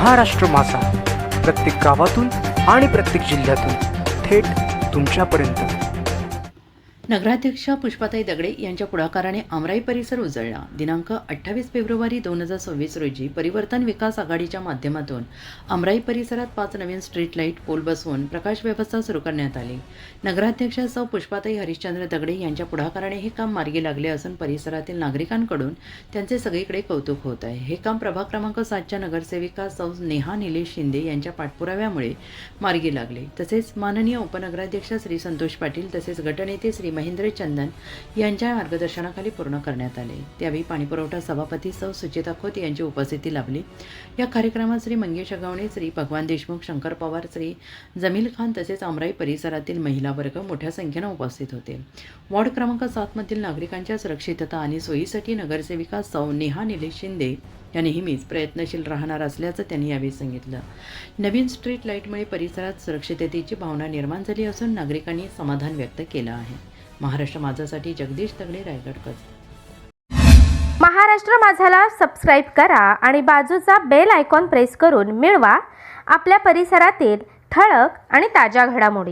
महाराष्ट्र माझा, प्रत्येक गावातून आणि प्रत्येक जिल्ह्यातून थेट तुमच्यापर्यंत। नगराध्यक्षा पुष्पाताई दगडे यांच्या पुढाकाराने आमराई परिसर उजळला। दिनांक 28 फेब्रुवारी 2026 रोजी परिवर्तन विकास आघाडीच्या माध्यमातून आमराई परिसरात 5 नवीन स्ट्रीट लाईट पोल बसवून प्रकाश व्यवस्था सुरू करण्यात आली। नगराध्यक्षा सौ पुष्पाताई हरिश्चंद्र दगडे यांच्या पुढाकाराने हे काम मार्गी लागले असून परिसरातील नागरिकांकडून त्यांचे सगळीकडे कौतुक होत आहे। हे काम प्रभाग क्रमांक 7च्या नगरसेविका सौ नेहा निलेश शिंदे यांच्या पाठपुराव्यामुळे मार्गी लागले। तसेच माननीय उपनगराध्यक्ष श्री संतोष पाटील तसेच गटनेते श्री महेंद्र चंदन यांच्या मार्गदर्शनाखाली पूर्ण करण्यात आले। त्यावेळी पाणीपुरवठा सभापती सौ सुचिता खोत यांची उपस्थिती लाभली। या कार्यक्रमात श्री मंगेश अगावणे, श्री भगवान देशमुख, शंकर पवार, श्री जमील खान तसेच आमराई परिसरातील महिला वर्ग मोठ्या संख्येने उपस्थित होते। वॉर्ड क्रमांक 7 मधील नागरिकांच्या सुरक्षितता आणि सोयीसाठी नगरसेविका सौ नेहा निलेश शिंदे या नेहमीच प्रयत्नशील राहणार असल्याचं त्यांनी यावेळी सांगितलं। नवीन स्ट्रीट लाईटमुळे परिसरात सुरक्षिततेची भावना निर्माण झाली असून नागरिकांनी समाधान व्यक्त केलं आहे। महाराष्ट्र माझासाठी जगदीश दगडे, रायगड। महाराष्ट्र माझाला सबस्क्राईब करा आणि बाजूचा बेल आयकॉन प्रेस करून मिळवा आपल्या परिसरातील ठळक आणि ताज्या घडामोडी।